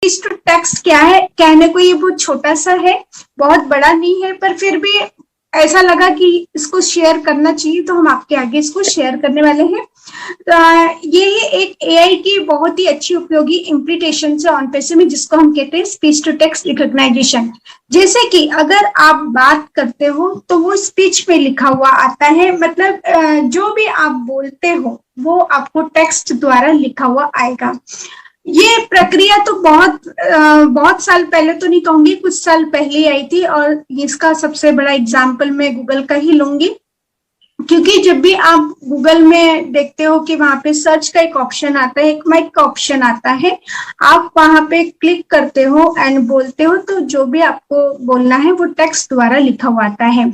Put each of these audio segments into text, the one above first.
Speech to text क्या है, कहने को ये बहुत छोटा सा है, बहुत बड़ा नहीं है, पर फिर भी ऐसा लगा कि इसको शेयर करना चाहिए, तो हम आपके आगे इसको शेयर करने वाले हैं। ये एक एआई की बहुत ही अच्छी उपयोगी इम्प्लीमेंटेशन है ऑन पेसे में, जिसको हम कहते हैं स्पीच टू टेक्स्ट रिकॉग्नाइजेशन। जैसे कि अगर आप बात करते हो तो वो स्पीच में लिखा हुआ आता है, मतलब जो भी आप बोलते हो वो आपको टेक्स्ट द्वारा लिखा हुआ आएगा। ये प्रक्रिया तो बहुत साल पहले तो नहीं कहूंगी, कुछ साल पहले आई थी, और इसका सबसे बड़ा एग्जाम्पल मैं गूगल का ही लूंगी, क्योंकि जब भी आप गूगल में देखते हो कि वहां पे सर्च का एक ऑप्शन आता है, एक माइक का ऑप्शन आता है, आप वहां पे क्लिक करते हो एंड बोलते हो, तो जो भी आपको बोलना है वो टेक्स्ट द्वारा लिखा हुआ आता है।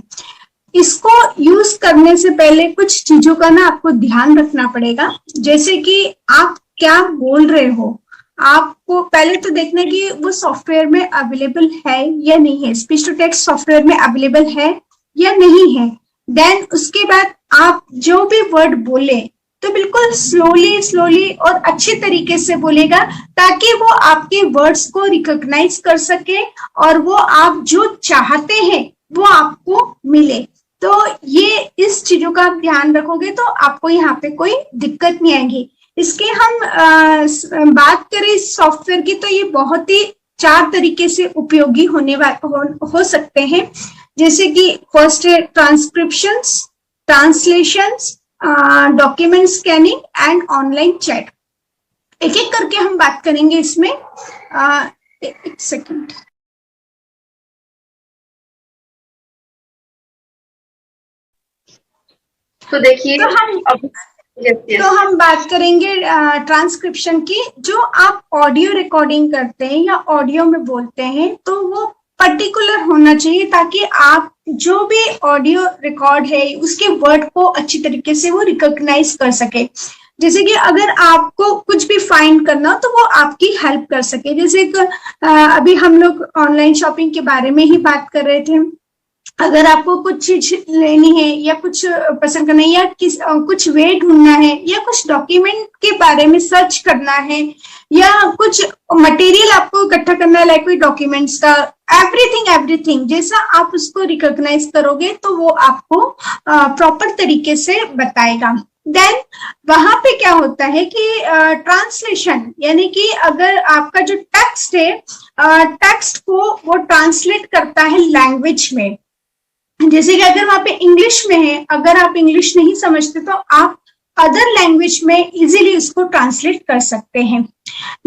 इसको यूज करने से पहले कुछ चीजों का ना आपको ध्यान रखना पड़ेगा, जैसे कि आप क्या बोल रहे हो, आपको पहले तो देखना है कि वो सॉफ्टवेयर में अवेलेबल है या नहीं है, स्पीच टू टेक्स्ट सॉफ्टवेयर में अवेलेबल है या नहीं है। देन उसके बाद आप जो भी वर्ड बोले तो बिल्कुल स्लोली और अच्छे तरीके से बोलेगा, ताकि वो आपके वर्ड्स को रिकॉग्नाइज कर सके और वो आप जो चाहते हैं वो आपको मिले। तो ये इस चीजों का आप ध्यान रखोगे तो आपको यहाँ पे कोई दिक्कत नहीं आएगी। इसके हम बात करें सॉफ्टवेयर की, तो ये बहुत ही 4 तरीके से उपयोगी हो सकते हैं, जैसे कि फर्स्ट है transcriptions, translations, document scanning and online chat. एक एक करके हम बात करेंगे इसमें। एक सेकंड। तो देखिए तो हम बात करेंगे ट्रांसक्रिप्शन की। जो आप ऑडियो रिकॉर्डिंग करते हैं या ऑडियो में बोलते हैं तो वो पर्टिकुलर होना चाहिए, ताकि आप जो भी ऑडियो रिकॉर्ड है उसके वर्ड को अच्छी तरीके से वो रिकॉग्नाइज कर सके। जैसे कि अगर आपको कुछ भी फाइंड करना हो तो वो आपकी हेल्प कर सके। जैसे अभी हम लोग ऑनलाइन शॉपिंग के बारे में ही बात कर रहे थे। अगर आपको कुछ चीज लेनी है या कुछ पसंद करना है या कुछ वे ढूंढना है या कुछ डॉक्यूमेंट के बारे में सर्च करना है या कुछ मटेरियल आपको इकट्ठा करना है, लाइक कोई डॉक्यूमेंट्स का, एवरीथिंग जैसा आप उसको रिकॉग्नाइज करोगे तो वो आपको प्रॉपर तरीके से बताएगा। देन वहां पे क्या होता है कि ट्रांसलेशन, यानी कि अगर आपका जो टेक्स्ट है, टेक्स्ट को वो ट्रांसलेट करता है लैंग्वेज में। जैसे कि अगर वहां पे इंग्लिश में है, अगर आप इंग्लिश नहीं समझते तो आप अदर लैंग्वेज में इजीली उसको ट्रांसलेट कर सकते हैं।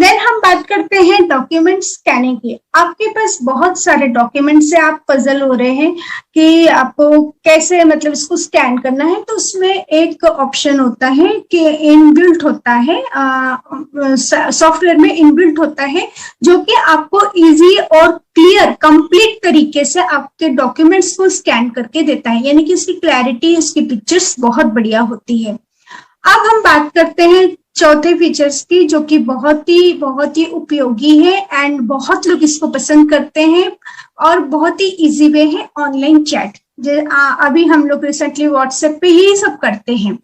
देन हम बात करते हैं डॉक्यूमेंट स्कैनिंग की। आपके पास बहुत सारे डॉक्यूमेंट से आप पजल हो रहे हैं कि आपको कैसे मतलब इसको स्कैन करना है, तो उसमें एक ऑप्शन होता है कि इनबिल्ट होता है, सॉफ्टवेयर में इनबिल्ट होता है, जो कि आपको इजी और क्लियर कंप्लीट तरीके से आपके डॉक्यूमेंट्स को स्कैन करके देता है, यानी कि उसकी क्लैरिटी, उसकी पिक्चर्स बहुत बढ़िया होती है। अब हम बात करते हैं चौथे फीचर्स की, जो कि बहुत ही उपयोगी है एंड बहुत लोग इसको पसंद करते हैं और बहुत ही इजी वे है, ऑनलाइन चैट। अभी हम लोग रिसेंटली व्हाट्सएप पे ही सब करते हैं।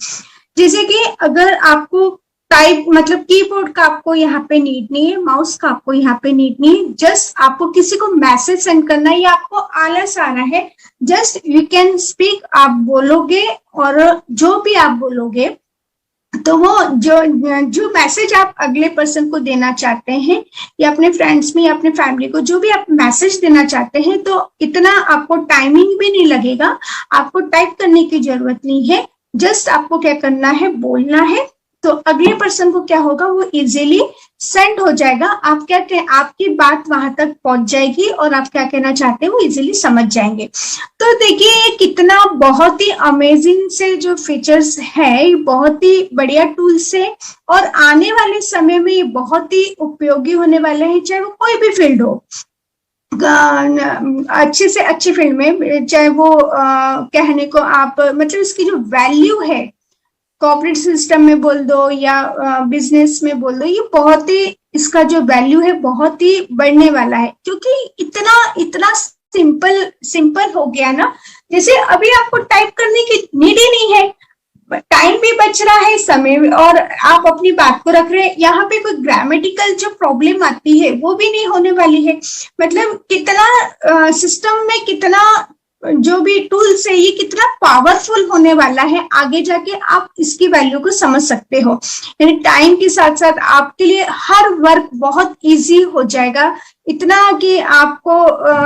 जैसे कि अगर आपको टाइप मतलब कीबोर्ड का आपको यहाँ पे नीड नहीं है, माउस का आपको यहाँ पे नीड नहीं है, जस्ट आपको किसी को मैसेज सेंड करना है या आपको आलस आ रहा है, जस्ट यू कैन स्पीक, आप बोलोगे और जो भी आप बोलोगे तो वो जो मैसेज आप अगले पर्सन को देना चाहते हैं या अपने फ्रेंड्स में या अपने फैमिली को जो भी आप मैसेज देना चाहते हैं, तो इतना आपको टाइमिंग भी नहीं लगेगा, आपको टाइप करने की जरूरत नहीं है, जस्ट आपको क्या करना है, बोलना है, तो अगले पर्सन को क्या होगा, वो इजीली सेंड हो जाएगा। आप क्या आपकी बात वहां तक पहुंच जाएगी और आप क्या कहना चाहते हैं वो इजीली समझ जाएंगे। तो देखिए कितना बहुत ही अमेजिंग से जो फीचर्स है, बहुत ही बढ़िया टूल्स है और आने वाले समय में ये बहुत ही उपयोगी होने वाले हैं, चाहे वो कोई भी फील्ड हो, अच्छे से अच्छी फील्ड में, चाहे वो कहने को आप मतलब इसकी जो वैल्यू है कॉर्पोरेट सिस्टम में बोल दो या बिजनेस में बोल दो, ये बहुत ही इसका जो वैल्यू है बहुत ही बढ़ने वाला है, क्योंकि इतना सिंपल हो गया ना। जैसे अभी आपको टाइप करने की नीड ही नहीं है, टाइम भी बच रहा है, समय और आप अपनी बात को रख रहे हैं। यहाँ पे कोई ग्रामेटिकल जो प्रॉब्लम आती है वो भी नहीं होने वाली है। मतलब कितना सिस्टम में कितना जो भी टूल्स है ये कितना पावरफुल होने वाला है, आगे जाके आप इसकी वैल्यू को समझ सकते हो। यानी टाइम के साथ साथ आपके लिए हर वर्क बहुत इजी हो जाएगा, इतना कि आपको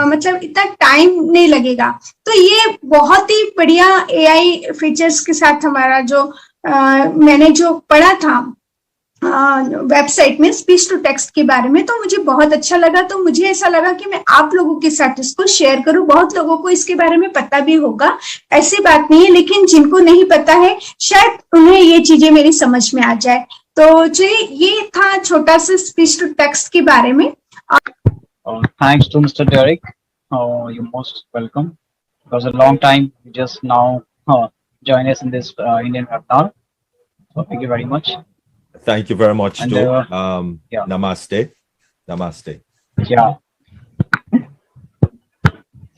मतलब इतना टाइम नहीं लगेगा। तो ये बहुत ही बढ़िया एआई फीचर्स के साथ हमारा जो मैंने जो पढ़ा था वेबसाइट में स्पीच टू टेक्स्ट के बारे में, तो मुझे बहुत अच्छा लगा। तो मुझे ऐसा लगा कि मैं आप लोगों के साथ इसको शेयर करूं। बहुत लोगों को इसके बारे में पता भी होगा, ऐसी बात नहीं है, लेकिन जिनको नहीं पता है शायद उन्हें ये चीजें मेरी समझ में आ जाए। तो चलिए, ये था छोटा सा स्पीच टू टेक्स्ट के बारे में। Thanks to Mr. Derek. You're most welcome. It was a long time. You just now join us in this Indian webinar. So thank you very much. Thank you very much, And, Stu. yeah. Namaste. Namaste. Yeah.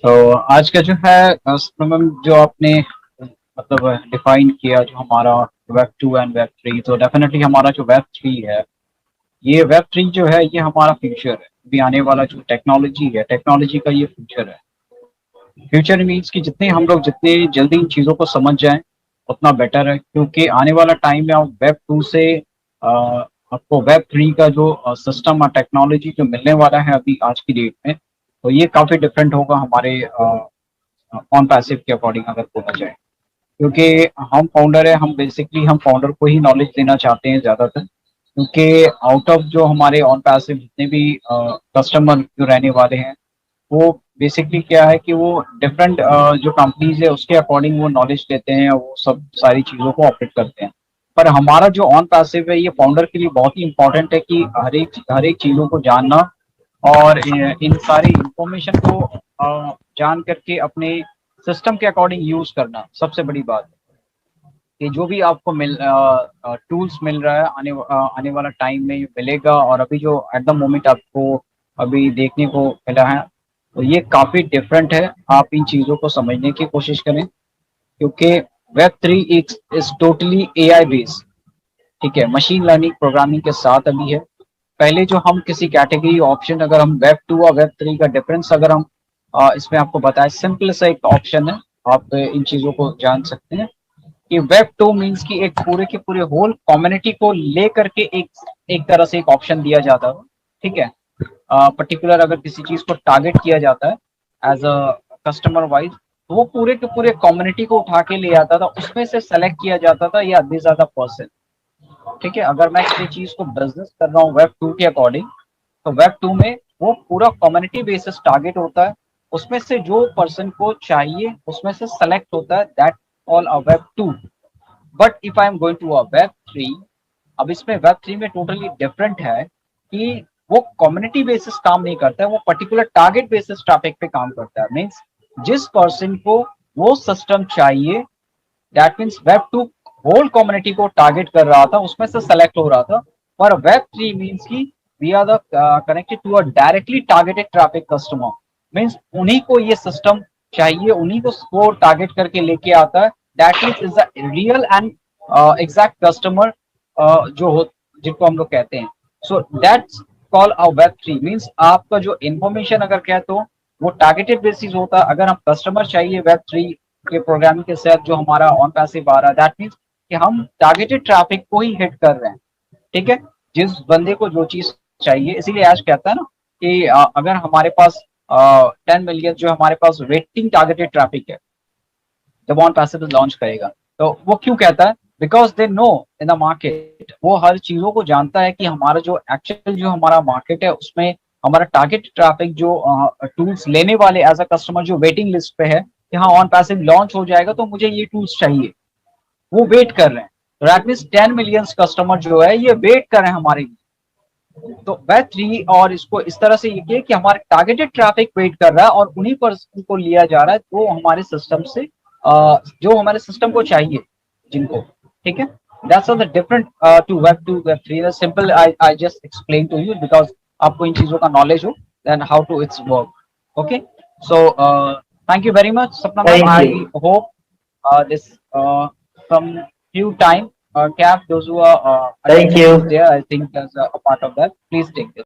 So आज का जो है जो आपने मतलब define किया जो हमारा वेब 2 एंड वेब 3, तो डेफिनेटली हमारा जो वेब 3 है, ये वेब 3 जो है ये हमारा फ्यूचर है। अभी आने वाला जो टेक्नोलॉजी है, टेक्नोलॉजी का ये फ्यूचर है। फ्यूचर मीन्स कि जितने हम लोग जितने जल्दी इन चीज़ों को समझ जाएं उतना बेटर है, क्योंकि आने वाला टाइम में आप वेब 2 से आपको वेब 3 का जो सिस्टम और टेक्नोलॉजी जो मिलने वाला है अभी आज की डेट में, तो ये काफ़ी डिफरेंट होगा हमारे ऑन पैसिव के अकॉर्डिंग अगर बोला जाए। क्योंकि हम फाउंडर है, हम बेसिकली हम फाउंडर को ही नॉलेज देना चाहते हैं ज़्यादातर, क्योंकि आउट ऑफ जो हमारे ऑन पैसिव जितने भी कस्टमर जो रहने वाले हैं, वो बेसिकली क्या है कि वो डिफरेंट जो कंपनीज है उसके अकॉर्डिंग वो नॉलेज देते हैं, वो सब सारी चीज़ों को ऑपरेट करते हैं। पर हमारा जो ऑन पैसिव है ये फाउंडर के लिए बहुत ही इंपॉर्टेंट है कि हर एक चीज़ों को जानना और इन सारी इंफॉर्मेशन को जान करके अपने सिस्टम के अकॉर्डिंग यूज करना सबसे बड़ी बात है। कि जो भी आपको टूल्स मिल रहा है आने वाला टाइम में मिलेगा, और अभी जो एट द मोमेंट आपको अभी देखने को मिला है तो ये काफ़ी डिफरेंट है। आप इन चीज़ों को समझने की कोशिश करें, क्योंकि web 3 is totally AI based, ठीक है, मशीन लर्निंग प्रोग्रामिंग के साथ अभी है। पहले जो हम किसी कैटेगरी ऑप्शन, अगर हम वेब 2 और वेब 3 का डिफरेंस अगर हम इसमें आपको बताएं, सिंपल सा एक ऑप्शन है, आप इन चीज़ों को जान सकते हैं कि वेब 2 मीन्स कि एक पूरे के पूरे होल कम्युनिटी को ले करके एक तरह से एक ऑप्शन दिया जाता है, ठीक है। पर्टिकुलर अगर किसी चीज को टारगेट किया जाता है एज अ कस्टमर वाइज, तो वो पूरे के पूरे कम्युनिटी को उठा के ले आता था, उसमें से सेलेक्ट किया जाता था या दिस आर द पर्सन, ठीक है। अगर मैं किसी चीज को बिजनेस कर रहा हूँ वेब 2 के अकॉर्डिंग, तो वेब 2 में वो पूरा कम्युनिटी बेसिस टारगेट होता है, उसमें से जो पर्सन को चाहिए उसमें से सेलेक्ट होता है, that all a web 2। But if I am going to a web 3, अब इसमें वेब 3 में टोटली डिफरेंट है कि वो कम्युनिटी बेसिस काम नहीं करता है, वो पर्टिकुलर टारगेट बेसिस ट्रैफिक पे काम करता है। मीन्स जिस पर्सन को वो सिस्टम चाहिए, that means web 2 whole community को टारगेट कर रहा था, उसमें से सेलेक्ट हो रहा था। पर वेब 3 मीन्स की we are the connected to a directly targeted traffic customer. Means उन्हीं को ये सिस्टम चाहिए, उन्हीं को टारगेट करके लेके आता है, that means is the real and exact customer जो हो, जिनको हम लोग कहते हैं। So that's call a web 3। Means आपका जो इन्फॉर्मेशन अगर कहे तो वो टारगेटेड बेसिस होता है। अगर हम कस्टमर चाहिए वेब 3 के प्रोग्रामिंग के साथ जो हमारा ऑन पैसिव आ रहा है, दैट मीन्स कि हम टारगेटेड ट्रैफिक को ही हिट कर रहे हैं, ठीक है, जिस बंदे को जो चीज चाहिए। इसीलिए आज कहता है ना कि अगर हमारे पास 10 मिलियन जो हमारे पास वेटिंग टारगेटेड ट्रैफिक है जब ऑन पैसिव लॉन्च करेगा, तो वो क्यों कहता है? Because they know in the market, वो हर चीजों को जानता है कि हमारा जो एक्चुअल जो हमारा मार्केट है उसमें हमारा टारगेट ट्रैफिक जो टूल्स लेने वाले एज अ कस्टमर जो वेटिंग लिस्ट पे है कि हाँ ऑन पैसिव लॉन्च हो जाएगा तो मुझे ये टूल्स चाहिए, वो वेट कर रहे हैं। तो दैट मीन्स 10 मिलियन कस्टमर जो है ये वेट कर रहे हैं हमारे लिए। तो वेब 3 और इसको इस तरह से ये कि हमारे टारगेटेड ट्रैफिक वेट कर रहा है और उन्हीं पर्सन को लिया जा रहा है जो हमारे सिस्टम से जो हमारे सिस्टम को चाहिए जिनको, ठीक है। That's all the different to web 2 web 3. That's simple. I just explained to you because आपको इन चीजों का नॉलेज हो then how to its work. Okay, so thank you very much Sapna ma'am. I hope this some few time. Cap, those who are Thank you. there, I think as a part of that, please take this.